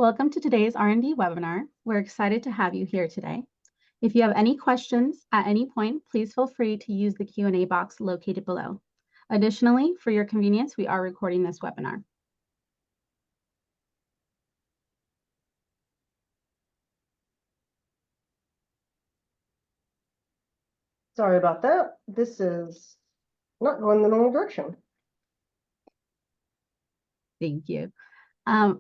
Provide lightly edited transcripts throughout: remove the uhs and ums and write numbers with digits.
Welcome to today's R&D webinar. We're excited to have you here today. If you have any questions at any point, please feel free to use the Q&A box located below. Additionally, for your convenience, we are recording this webinar. Sorry about that. This is not going the normal direction. Thank you.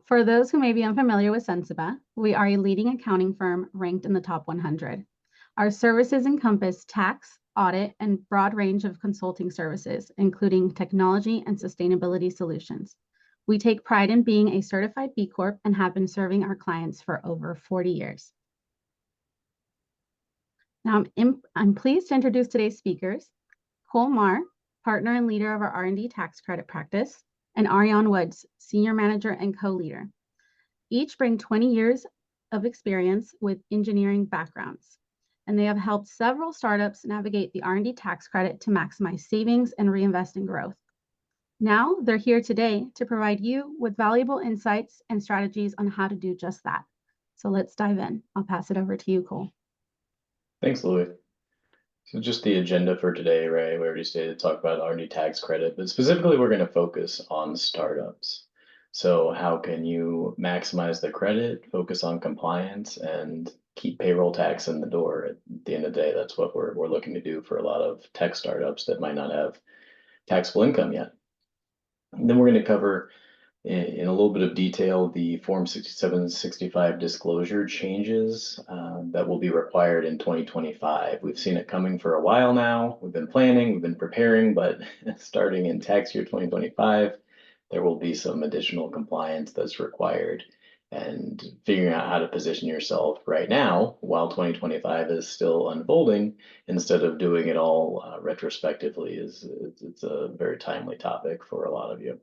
For those who may be unfamiliar with Sensiba, we are a leading accounting firm ranked in the top 100. Our services encompass tax, audit, and broad range of consulting services, including technology and sustainability solutions. We take pride in being a certified B Corp and have been serving our clients for over 40 years. Now, I'm pleased to introduce today's speakers, Cole Marr, partner and leader of our R&D Tax Credit practice, and Ariane Woods, senior manager and co-leader. Each bring 20 years of experience with engineering backgrounds, and they have helped several startups navigate the R&D tax credit to maximize savings and reinvest in growth. Now, they're here today to provide you with valuable insights and strategies on how to do just that. So let's dive in. I'll pass it over to you, Cole. Thanks, Louis. So just the agenda for today, right? We already stated to talk about R&D tax credit, but specifically we're going to focus on startups. So how can you maximize the credit, focus on compliance, and keep payroll tax in the door? At the end of the day, that's what we're looking to do for a lot of tech startups that might not have taxable income yet. And then we're going to cover in a little bit of detail the Form 6765 disclosure changes that will be required in 2025. We've seen it coming for a while now. We've been planning, we've been preparing, but starting in tax year 2025, there will be some additional compliance that's required. And figuring out how to position yourself right now while 2025 is still unfolding, instead of doing it all retrospectively, it's a very timely topic for a lot of you.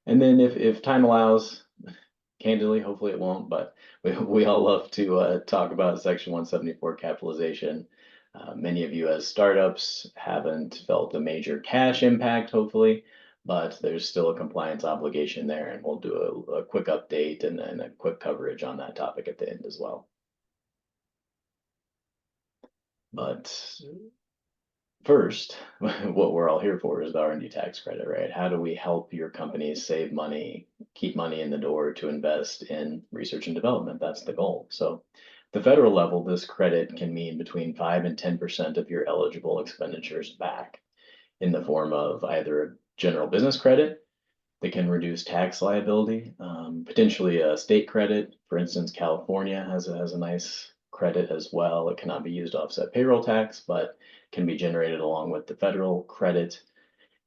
And then if time allows, candidly, hopefully it won't, but we all love to talk about Section 174 capitalization. Many of you as startups haven't felt a major cash impact, hopefully, but there's still a compliance obligation there, and we'll do a quick update and then a quick coverage on that topic at the end as well. But first, what we're all here for is the R&D tax credit, right? How do we help your companies save money, keep money in the door to invest in research and development? That's the goal. So at the federal level, this credit can mean between 5 and 10% of your eligible expenditures back in the form of either a general business credit that can reduce tax liability, potentially a state credit. For instance, California has a nice credit as well. It cannot be used to offset payroll tax, but can be generated along with the federal credit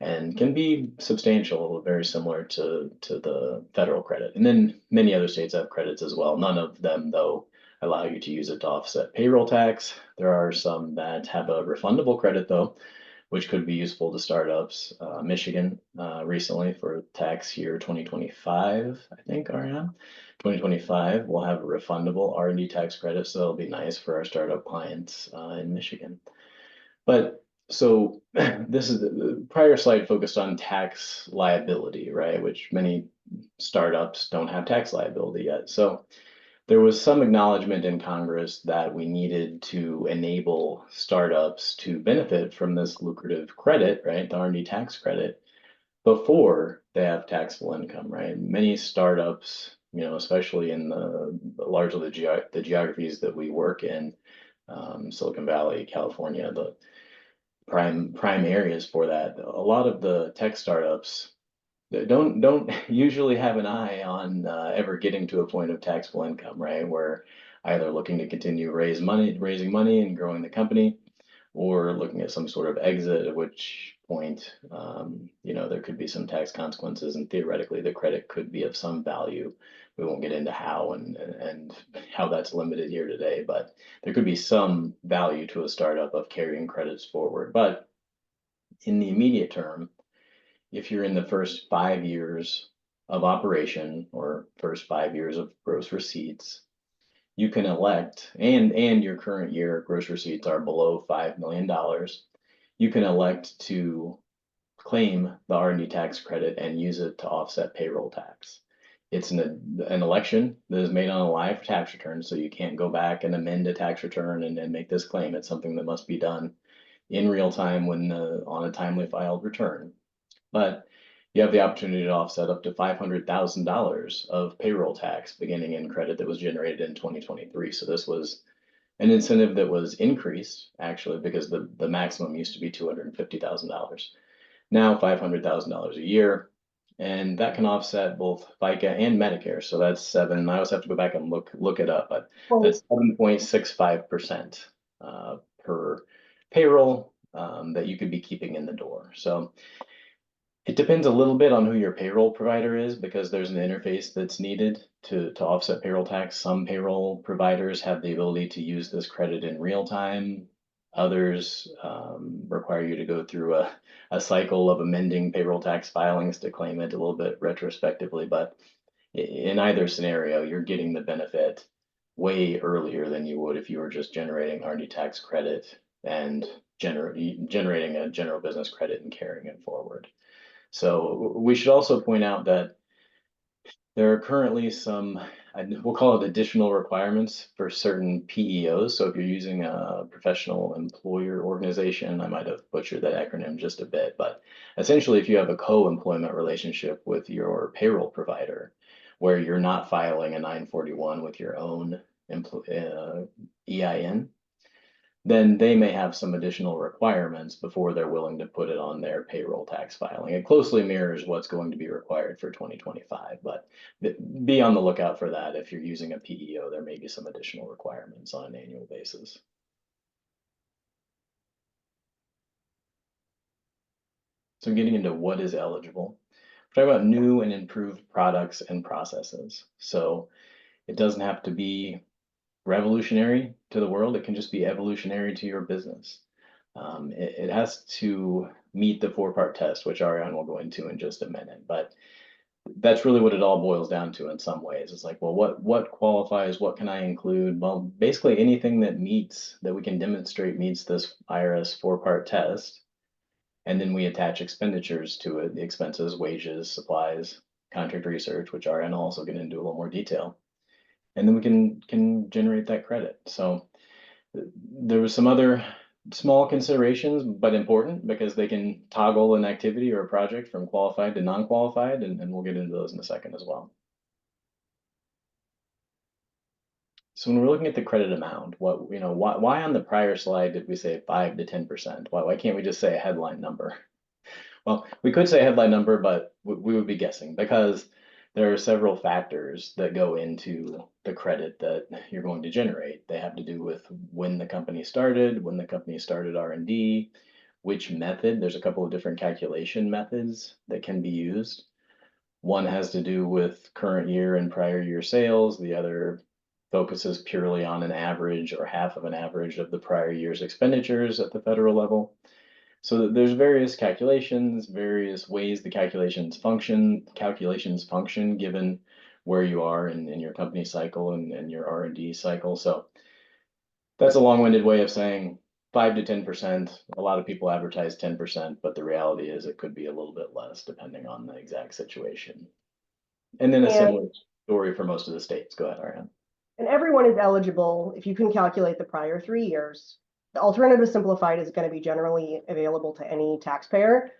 and can be substantial, very similar to the federal credit. And then many other states have credits as well. None of them, though, allow you to use it to offset payroll tax. There are some that have a refundable credit, though, which could be useful to startups. Michigan recently for tax year 2025, I think, Ariane. 2025 will have a refundable R&D tax credit, so it'll be nice for our startup clients in Michigan. But so this is the prior slide focused on tax liability, right? Which many startups don't have tax liability yet. So there was some acknowledgement in Congress that we needed to enable startups to benefit from this lucrative credit, right? The R&D tax credit, before they have taxable income, right? Many startups, especially in largely the geographies that we work in, Silicon Valley, California, the prime areas for that. A lot of the tech startups don't usually have an eye on ever getting to a point of taxable income, right? We're either looking to continue raising money and growing the company, or looking at some sort of exit, at which point, there could be some tax consequences, and theoretically the credit could be of some value. We won't get into how and how that's limited here today, but there could be some value to a startup of carrying credits forward. But in the immediate term, if you're in the first 5 years of operation or first 5 years of gross receipts, you can elect, and your current year gross receipts are below $5 million, you can elect to claim the R&D tax credit and use it to offset payroll tax. It's an election that is made on a live tax return, so you can't go back and amend a tax return and make this claim. It's something that must be done in real time when on a timely filed return. But you have the opportunity to offset up to $500,000 of payroll tax beginning in credit that was generated in 2023. So this was an incentive that was increased actually because the maximum used to be $250,000. Now $500,000 a year. And that can offset both FICA and Medicare. So that's seven. I always have to go back and look it up, but that's 7.65% per payroll that you could be keeping in the door. So it depends a little bit on who your payroll provider is because there's an interface that's needed to offset payroll tax. Some payroll providers have the ability to use this credit in real time. Others require you to go through a cycle of amending payroll tax filings to claim it a little bit retrospectively. But in either scenario, you're getting the benefit way earlier than you would if you were just generating R&D tax credit and generating a general business credit and carrying it forward. So we should also point out that there are currently some, we'll call it additional requirements for certain PEOs. So if you're using a professional employer organization, I might have butchered that acronym just a bit, but essentially if you have a co-employment relationship with your payroll provider, where you're not filing a 941 with your own EIN, then they may have some additional requirements before they're willing to put it on their payroll tax filing. It closely mirrors what's going to be required for 2025, but be on the lookout for that. If you're using a PEO, there may be some additional requirements on an annual basis. So getting into what is eligible, we're talking about new and improved products and processes. So it doesn't have to be revolutionary to the world. It can just be evolutionary to your business. It has to meet the four-part test, which Ariane will go into in just a minute. But that's really what it all boils down to in some ways. It's like, well, what qualifies? What can I include? Well, basically anything that we can demonstrate meets this IRS four-part test. And then we attach expenditures to it, the expenses, wages, supplies, contract research, which Ariane will also get into a little more detail. And then we can generate that credit. So there was some other small considerations, but important because they can toggle an activity or a project from qualified to non-qualified, and we'll get into those in a second as well. So when we're looking at the credit amount, why on the prior slide did we say 5 to 10%? Why can't we just say a headline number? Well, we could say a headline number, but we would be guessing because there are several factors that go into the credit that you're going to generate. They have to do with when the company started R&D, which method. There's a couple of different calculation methods that can be used. One has to do with current year and prior year sales. The other focuses purely on an average or half of an average of the prior year's expenditures at the federal level. So there's various calculations, various ways the calculations function given where you are in your company cycle and your R&D cycle. So that's a long-winded way of saying 5 to 10%. A lot of people advertise 10%, but the reality is it could be a little bit less depending on the exact situation. And then a similar story for most of the states. Go ahead, Ariane. And everyone is eligible if you can calculate the prior 3 years. The alternative simplified is going to be generally available to any taxpayer.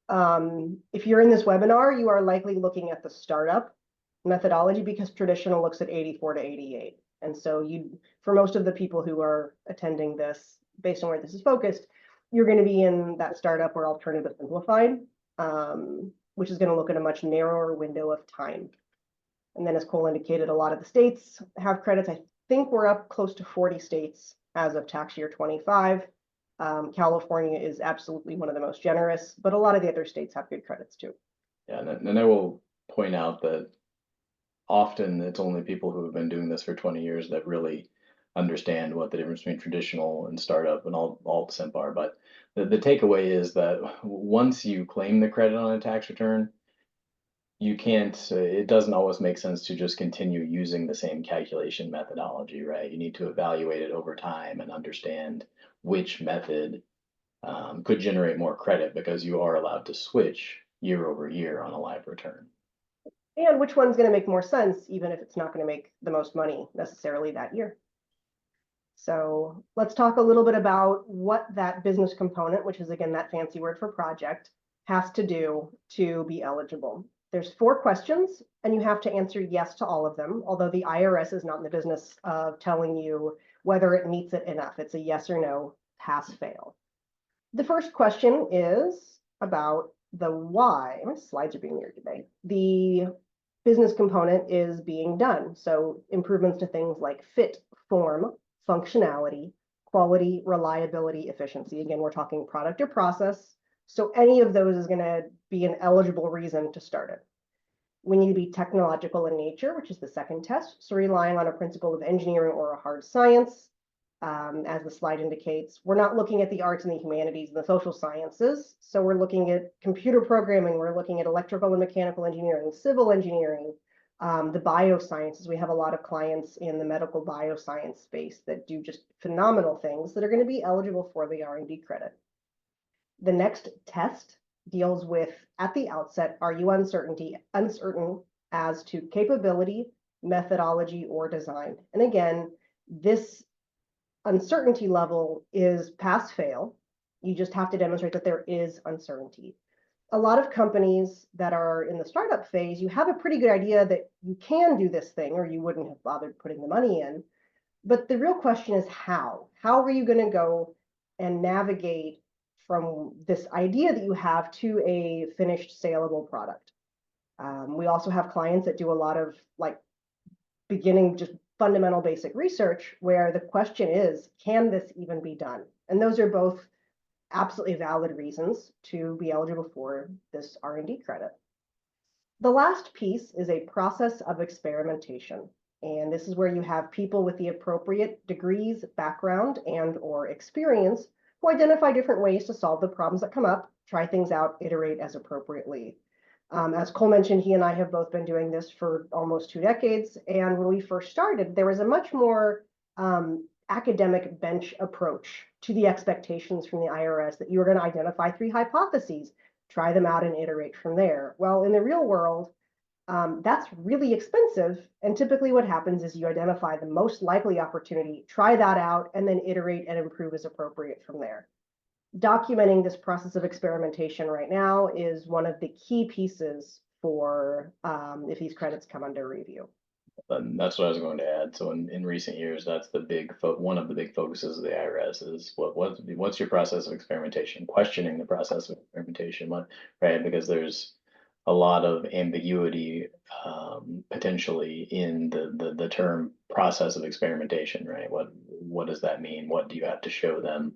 If you're in this webinar, you are likely looking at the startup methodology because traditional looks at 84 to 88. And so for most of the people who are attending this, based on where this is focused, you're going to be in that startup or alternative simplified, which is going to look at a much narrower window of time. And then as Cole indicated, a lot of the states have credits. I think we're up close to 40 states as of tax year 25. California is absolutely one of the most generous, but a lot of the other states have good credits too. Yeah, and I will point out that often it's only people who have been doing this for 20 years that really understand what the difference between traditional and startup and all simp are. But the takeaway is that once you claim the credit on a tax return, you can't, it doesn't always make sense to just continue using the same calculation methodology, right? You need to evaluate it over time and understand which method could generate more credit because you are allowed to switch year over year on a live return. and which one's going to make more sense, even if it's not going to make the most money necessarily that year. So let's talk a little bit about what that business component, which is again that fancy word for project, has to do to be eligible. There's 4 questions, and you have to answer yes to all of them, although the IRS is not in the business of telling you whether it meets it enough. It's a yes or no, pass, fail. The first question is about the why. My slides are being weird today. The business component is being done. So improvements to things like fit, form, functionality, quality, reliability, efficiency. Again, we're talking product or process. So any of those is going to be an eligible reason to start it. We need to be technological in nature, which is the second test. So relying on a principle of engineering or a hard science. As the slide indicates, we're not looking at the arts and the humanities and the social sciences. So we're looking at computer programming, we're looking at electrical and mechanical engineering, civil engineering, the biosciences. We have a lot of clients in the medical bioscience space that do just phenomenal things that are going to be eligible for the R&D credit. The next test deals with, at the outset, are you uncertain as to capability, methodology, or design? And again, this uncertainty level is pass fail. You just have to demonstrate that there is uncertainty. A lot of companies that are in the startup phase, you have a pretty good idea that you can do this thing or you wouldn't have bothered putting the money in. But the real question is how? How are you going to go and navigate from this idea that you have to a finished saleable product? We also have clients that do a lot of like beginning just fundamental basic research where the question is, can this even be done? And those are both absolutely valid reasons to be eligible for this R&D credit. The last piece is a process of experimentation. And this is where you have people with the appropriate degrees, background, and or experience who identify different ways to solve the problems that come up, try things out, iterate as appropriately. As Cole mentioned, he and I have both been doing this for almost 2 decades. And when we first started, there was a much more academic bench approach to the expectations from the IRS that you were going to identify 3 hypotheses, try them out and iterate from there. Well, in the real world, that's really expensive. And typically what happens is you identify the most likely opportunity, try that out, and then iterate and improve as appropriate from there. Documenting this process of experimentation right now is one of the key pieces for if these credits come under review. And that's what I was going to add. So in recent years, that's the one of the big focuses of the IRS is what's your process of experimentation, questioning the process of experimentation, right? Because there's a lot of ambiguity potentially in the term process of experimentation, right? What does that mean? What do you have to show them?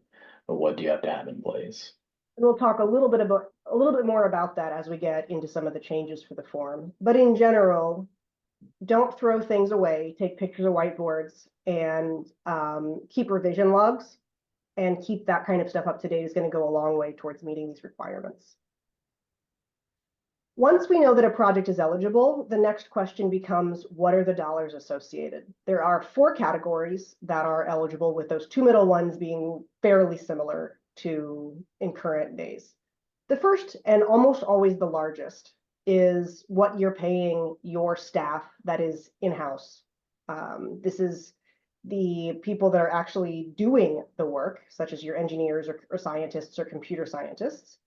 But what do you have to have in place? And we'll talk a little bit more about that as we get into some of the changes for the form. But in general, don't throw things away. Take pictures of whiteboards and keep revision logs and keep that kind of stuff up to date is going to go a long way towards meeting these requirements. Once we know that a project is eligible, the next question becomes, what are the dollars associated? There are 4 categories that are eligible, with those 2 middle ones being fairly similar to in current days. The first, and almost always the largest, is what you're paying your staff that is in-house. This is the people that are actually doing the work, such as your engineers or scientists or computer scientists.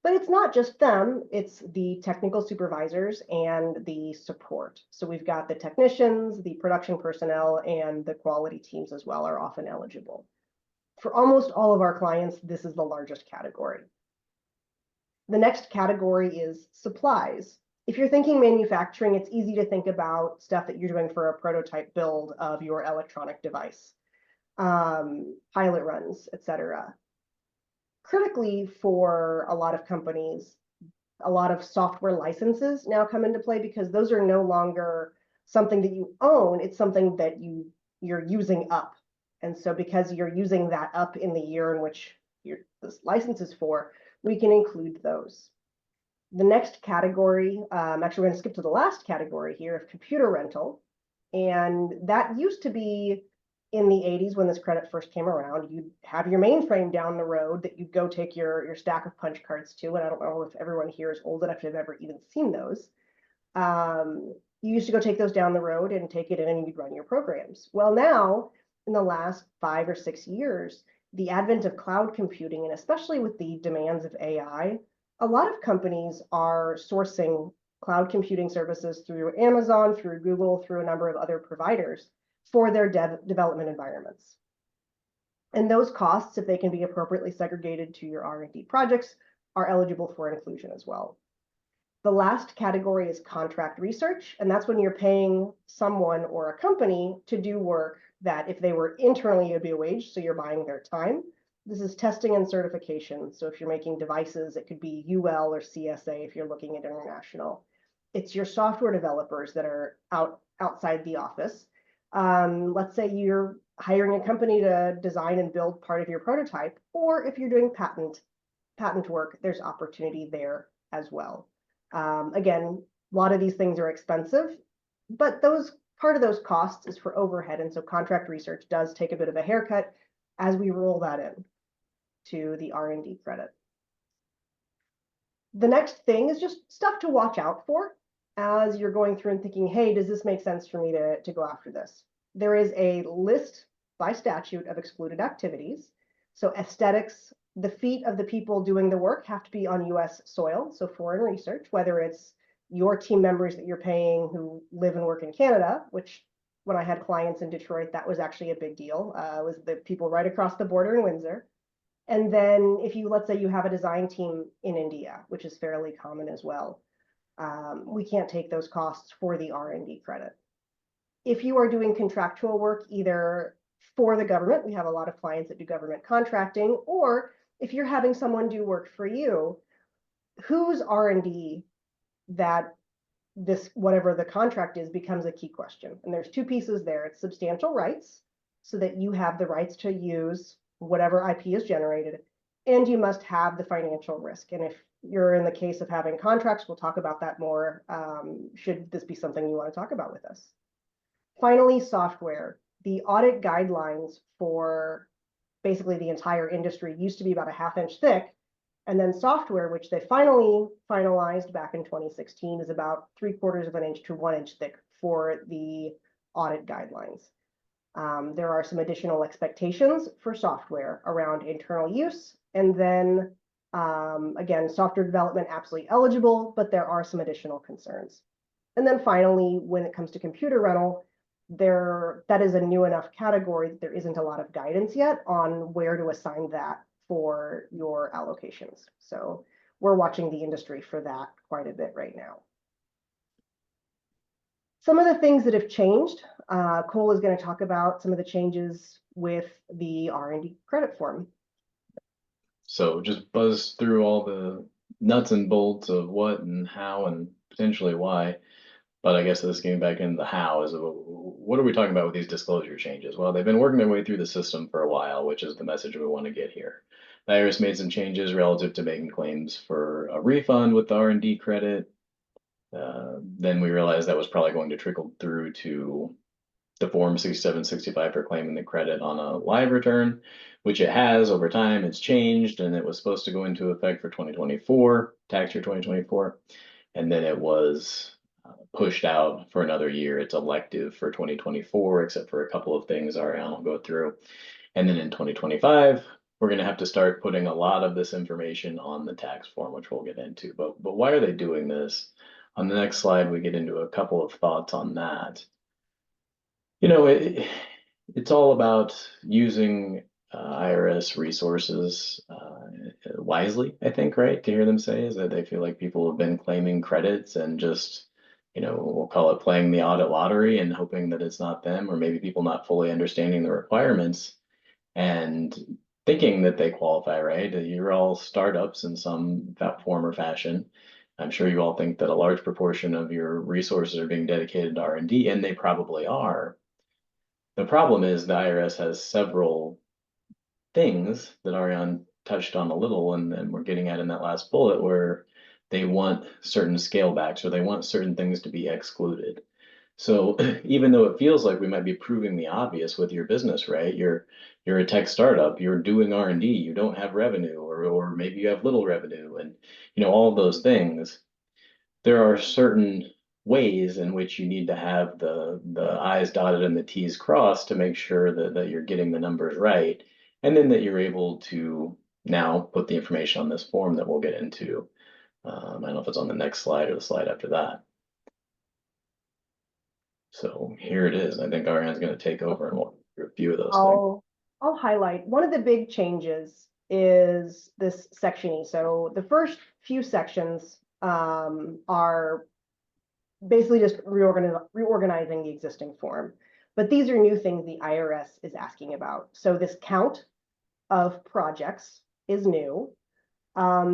But it's not just them, it's the technical supervisors and the support. So we've got the technicians, the production personnel, and the quality teams as well are often eligible. For almost all of our clients, this is the largest category. The next category is supplies. If you're thinking manufacturing, it's easy to think about stuff that you're doing for a prototype build of your electronic device, pilot runs, etc. Critically, for a lot of companies, a lot of software licenses now come into play because those are no longer something that you own, it's something that you're using up. And so because you're using that up in the year in which this license is for, we can include those. The next category, actually we're going to skip to the last category here of computer rental. And that used to be in the 80s when this credit first came around. You'd have your mainframe down the road that you'd go take your stack of punch cards to. And I don't know if everyone here is old enough to have ever even seen those. You used to go take those down the road and take it in and you'd run your programs. Well, now in the last 5 or 6 years, the advent of cloud computing, and especially with the demands of AI, a lot of companies are sourcing cloud computing services through Amazon, through Google, through a number of other providers for their development environments. And those costs, if they can be appropriately segregated to your R&D projects, are eligible for inclusion as well. The last category is contract research, and that's when you're paying someone or a company to do work that if they were internally, it would be a wage, so you're buying their time. This is testing and certification. So if you're making devices, it could be UL or CSA if you're looking at international. It's your software developers that are outside the office. Let's say you're hiring a company to design and build part of your prototype, or if you're doing patent work, there's opportunity there as well. Again, a lot of these things are expensive, but part of those costs is for overhead. And so contract research does take a bit of a haircut as we roll that in to the R&D credit. The next thing is just stuff to watch out for as you're going through and thinking, hey, does this make sense for me to go after this? There is a list by statute of excluded activities. So aesthetics, the feet of the people doing the work have to be on US soil, so foreign research, whether it's your team members that you're paying who live and work in Canada, which when I had clients in Detroit, that was actually a big deal, was the people right across the border in Windsor. And then if you, let's say you have a design team in India, which is fairly common as well, we can't take those costs for the R&D credit. If you are doing contractual work, either for the government, we have a lot of clients that do government contracting, or if you're having someone do work for you, whose R&D that this, whatever the contract is, becomes a key question. And there's two pieces there. It's substantial rights, so that you have the rights to use whatever IP is generated, and you must have the financial risk. And if you're in the case of having contracts, we'll talk about that more, should this be something you want to talk about with us. Finally, software. The audit guidelines for basically the entire industry used to be about a ½ inch thick. And then software, which they finally finalized back in 2016, is about 3/4 inch to 1 inch thick for the audit guidelines. There are some additional expectations for software around internal use. And then again, software development absolutely eligible, but there are some additional concerns. And then finally, when it comes to computer rental, that is a new enough category that there isn't a lot of guidance yet on where to assign that for your allocations. So we're watching the industry for that quite a bit right now. Some of the things that have changed, Cole is going to talk about some of the changes with the R&D credit form. So just buzz through all the nuts and bolts of what and how and potentially why. But I guess this is getting back into the how is what are we talking about with these disclosure changes? Well, they've been working their way through the system for a while, which is the message we want to get here. The IRS made some changes relative to making claims for a refund with the R&D credit. Then we realized that was probably going to trickle through to the form 6765 for claiming the credit on a live return, which it has over time. It's changed, and it was supposed to go into effect for 2024, tax year 2024. And then it was pushed out for another year. It's elective for 2024, except for a couple of things Ariane will go through. And then in 2025, we're going to have to start putting a lot of this information on the tax form, which we'll get into. But why are they doing this? On the next slide, we get into a couple of thoughts on that. You know, it's all about using IRS resources wisely, I think, right? To hear them say is that they feel like people have been claiming credits and just, you know, we'll call it playing the audit lottery and hoping that it's not them, or maybe people not fully understanding the requirements and thinking that they qualify, right? You're all startups in some form or fashion. I'm sure you all think that a large proportion of your resources are being dedicated to R&D, and they probably are. The problem is the IRS has several things that Ariane touched on a little, and we're getting at in that last bullet, where they want certain scale backs or they want certain things to be excluded. So even though it feels like we might be proving the obvious with your business, right? You're a tech startup, you're doing R&D, you don't have revenue, or maybe you have little revenue, and you know all of those things. There are certain ways in which you need to have the I's dotted and the T's crossed to make sure that you're getting the numbers right, and then that you're able to now put the information on this form that we'll get into. I don't know if it's on the next slide or the slide after that. So here it is. I think Ariane's going to take over and walk through a few of those things. I'll highlight one of the big changes is this section E. So the first few sections are basically just reorganizing the existing form. But these are new things the IRS is asking about. So this count of projects is new.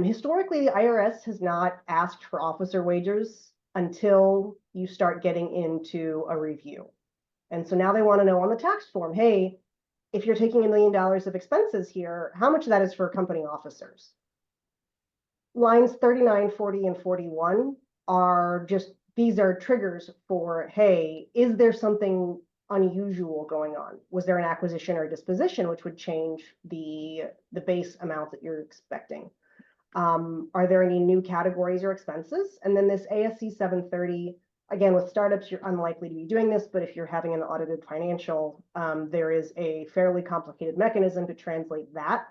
Historically, the IRS has not asked for officer wages until you start getting into a review. And so now they want to know on the tax form, hey, if you're taking $1 million of expenses here, how much of that is for company officers? Lines 39, 40, and 41 are just, these are triggers for, hey, is there something unusual going on? Was there an acquisition or disposition which would change the base amount that you're expecting? Are there any new categories or expenses? And then this ASC 730, again, with startups, you're unlikely to be doing this, but if you're having an audited financial, there is a fairly complicated mechanism to translate that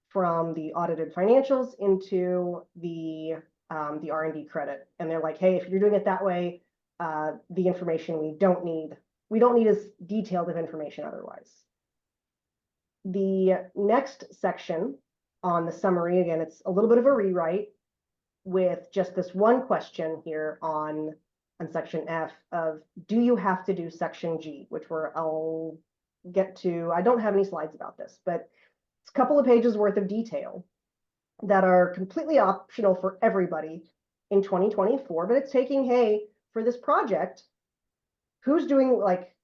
from the audited financials into the R&D credit. And they're like, hey, if you're doing it that way, the information we don't need as detailed of information otherwise. The next section on the summary, again, it's a little bit of a rewrite with just this one question here on section F of, do you have to do section G, which I'll get to. I don't have any slides about this, but it's a couple of pages worth of detail that are completely optional for everybody in 2024, but it's taking, hey, for this project, who's doing, like,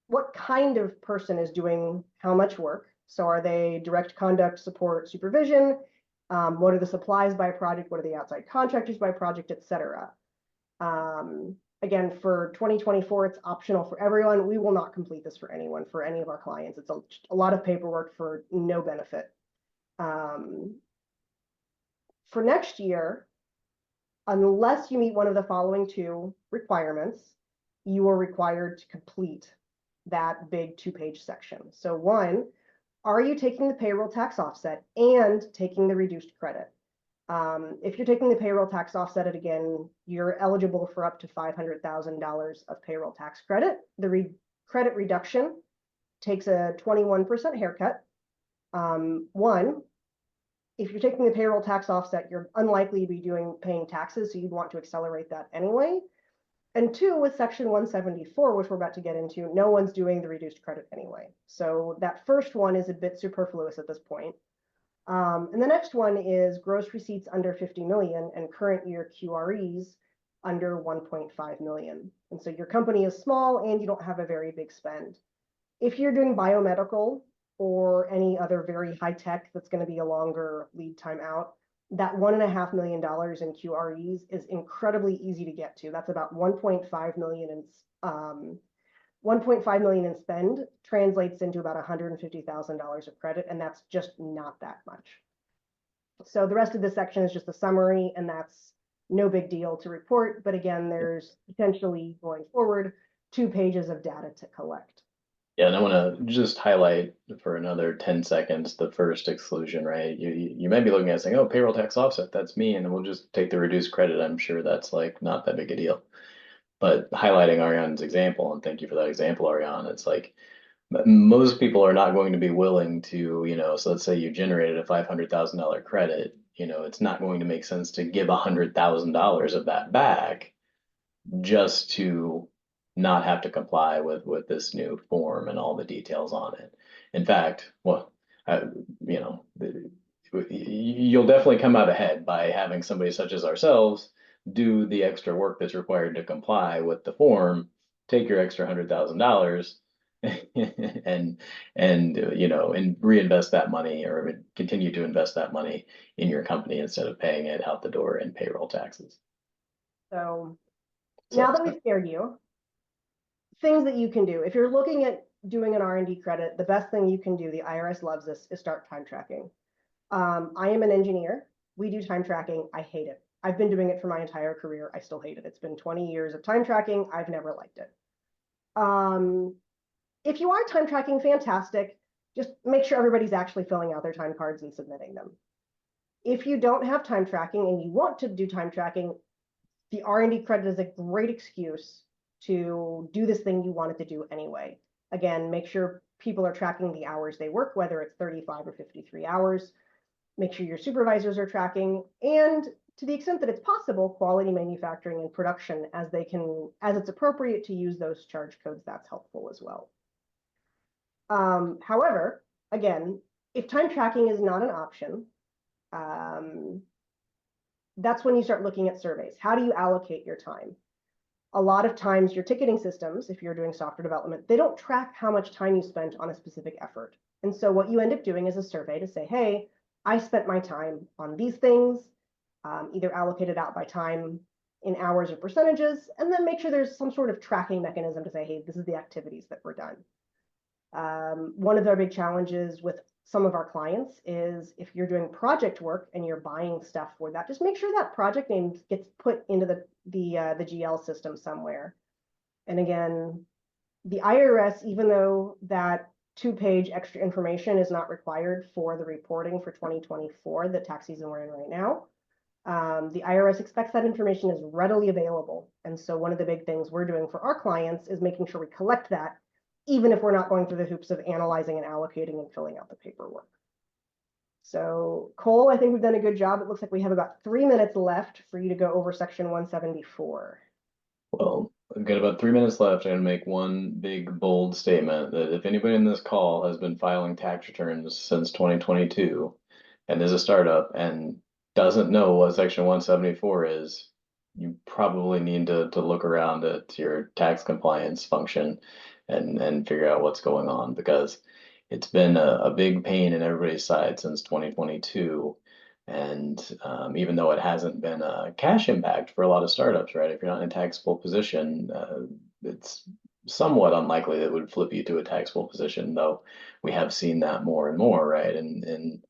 what kind of person is doing how much work? So are they direct conduct, support, supervision? What are the supplies by project? What are the outside contractors by project, et cetera? Again, for 2024, it's optional for everyone. We will not complete this for anyone, for any of our clients. It's a lot of paperwork for no benefit. For next year, unless you meet one of the following two requirements, you are required to complete that big 2-page section. So one, are you taking the payroll tax offset and taking the reduced credit? If you're taking the payroll tax offset, again, you're eligible for up to $500,000 of payroll tax credit. The credit reduction takes a 21% haircut. One, if you're taking the payroll tax offset, you're unlikely to be paying taxes, so you'd want to accelerate that anyway. And two, with section 174, which we're about to get into, no one's doing the reduced credit anyway. So that first one is a bit superfluous at this point. And the next one is gross receipts under 50 million and current year QREs under 1.5 million. And so your company is small and you don't have a very big spend. If you're doing biomedical or any other very high tech that's going to be a longer lead time out, that $1.5 million in QREs is incredibly easy to get to. That's about 1.5 million in 1.5 million in spend translates into about $150,000 of credit, and that's just not that much. So the rest of this section is just a summary, and that's no big deal to report. But again, there's potentially going forward 2 pages of data to collect. Yeah, and I want to just highlight for another 10 seconds the first exclusion, right? You might be looking at it saying, oh, payroll tax offset, that's me, and then we'll just take the reduced credit. I'm sure that's like not that big a deal. But highlighting Ariane's example, and thank you for that example, Ariane, it's like most people are not going to be willing to, so let's say you generated a $500,000 credit, it's not going to make sense to give $100,000 of that back just to not have to comply with this new form and all the details on it. In fact, well, you'll definitely come out ahead by having somebody such as ourselves do the extra work that's required to comply with the form, take your extra $100,000 and reinvest that money or continue to invest that money in your company instead of paying it out the door in payroll taxes. So now that we've scared you, things that you can do. If you're looking at doing an R&D credit, the best thing you can do, the IRS loves this, is start time tracking. I am an engineer. We do time tracking. I hate it. I've been doing it for my entire career. I still hate it. It's been 20 years of time tracking. I've never liked it. If you are time tracking, fantastic. Just make sure everybody's actually filling out their time cards and submitting them. If you don't have time tracking and you want to do time tracking, the R&D credit is a great excuse to do this thing you wanted to do anyway. Again, make sure people are tracking the hours they work, whether it's 35 or 53 hours. Make sure your supervisors are tracking, and to the extent that it's possible, quality manufacturing and production as it's appropriate to use those charge codes, that's helpful as well. However, again, if time tracking is not an option, that's when you start looking at surveys. How do you allocate your time? A lot of times your ticketing systems, if you're doing software development, they don't track how much time you spent on a specific effort. And so what you end up doing is a survey to say, hey, I spent my time on these things, either allocated out by time in hours or percentages, and then make sure there's some sort of tracking mechanism to say, hey, this is the activities that were done. One of our big challenges with some of our clients is if you're doing project work and you're buying stuff for that, just make sure that project name gets put into the GL system somewhere. And again, the IRS, even though that 2-page extra information is not required for the reporting for 2024, the tax season we're in right now, the IRS expects that information is readily available. And so one of the big things we're doing for our clients is making sure we collect that, even if we're not going through the hoops of analyzing and allocating and filling out the paperwork. So Cole, I think we've done a good job. It looks like we have about 3 minutes left for you to go over section 174. Well, I've got about 3 minutes left. I'm going to make one big, bold statement that if anybody in this call has been filing tax returns since 2022 and is a startup and doesn't know what section 174 is, you probably need to look around at your tax compliance function and figure out what's going on, because it's been a big pain in everybody's side since 2022. And even though it hasn't been a cash impact for a lot of startups, right? If you're not in a taxable position, it's somewhat unlikely that it would flip you to a taxable position, though we have seen that more and more, right? And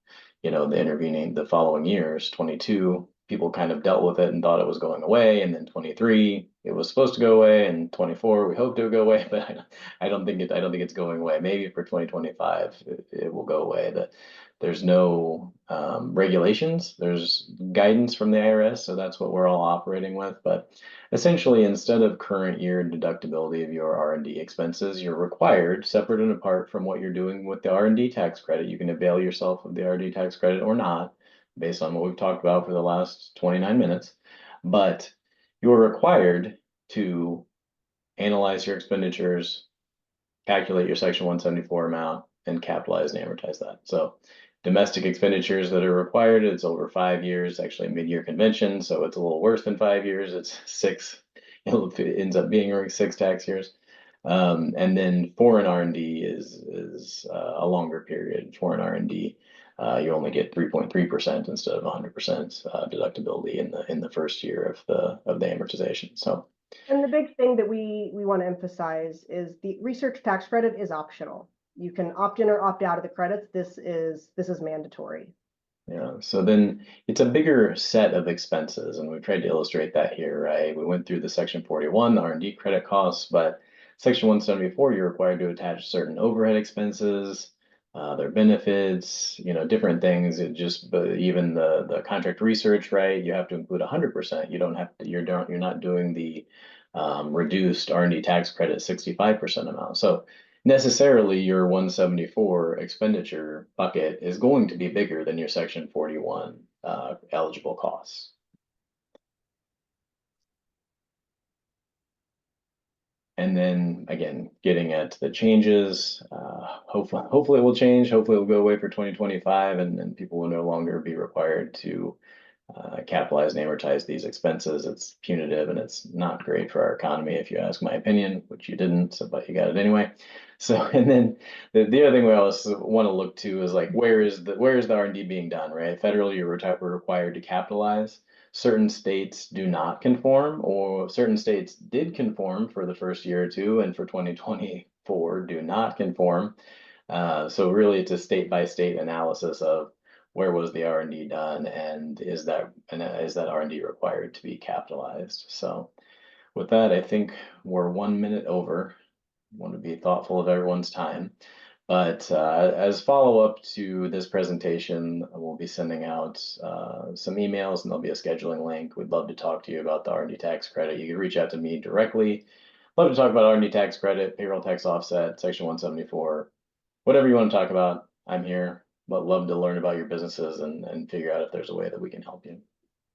the following years, 22, people kind of dealt with it and thought it was going away, and then 23, it was supposed to go away, and 24, we hoped it would go away, but I don't think it's going away. Maybe for 2025, it will go away. There's no regulations. There's guidance from the IRS, so that's what we're all operating with. But essentially, instead of current year deductibility of your R&D expenses, you're required, separate and apart from what you're doing with the R&D tax credit. You can avail yourself of the R&D tax credit or not, based on what we've talked about for the last 29 minutes. But you're required to analyze your expenditures, calculate your Section 174 amount, and capitalize and amortize that. So domestic expenditures that are required, it's over 5 years, actually a mid-year convention, so it's a little worse than 5 years. It's 6. It ends up being 6 tax years. And then foreign R&D is a longer period. Foreign R&D, you only get 3.3% instead of 100% deductibility in the first year of the amortization. So. And the big thing that we want to emphasize is the research tax credit is optional. You can opt in or opt out of the credits. This is mandatory. Yeah, so then it's a bigger set of expenses, and we've tried to illustrate that here, right? We went through the Section 41, the R&D credit costs, but Section 174, you're required to attach certain overhead expenses, their benefits, different things. Even the contract research, right? You have to include 100%. You don't have to. You're not doing the reduced R&D tax credit 65% amount. So necessarily your 174 expenditure bucket is going to be bigger than your Section 41 eligible costs. And then again, getting at the changes, hopefully it will change. Hopefully it will go away for 2025, and people will no longer be required to capitalize and amortize these expenses. It's punitive and it's not great for our economy, if you ask my opinion, which you didn't, but you got it anyway. So, and then the other thing we always want to look to is like, where is the R&D being done, right? Federally, we're required to capitalize. Certain states do not conform, or certain states did conform for the first year or two, and for 2024 do not conform. So really, it's a state-by-state analysis of where was the R&D done, and is that R&D required to be capitalized? So with that, I think we're 1 minute over. Want to be thoughtful of everyone's time. But as follow-up to this presentation, we'll be sending out some emails, and there'll be a scheduling link. We'd love to talk to you about the R&D tax credit. You can reach out to me directly. Love to talk about R&D tax credit, payroll tax offset, Section 174, whatever you want to talk about. I'm here, but love to learn about your businesses and figure out if there's a way that we can help you.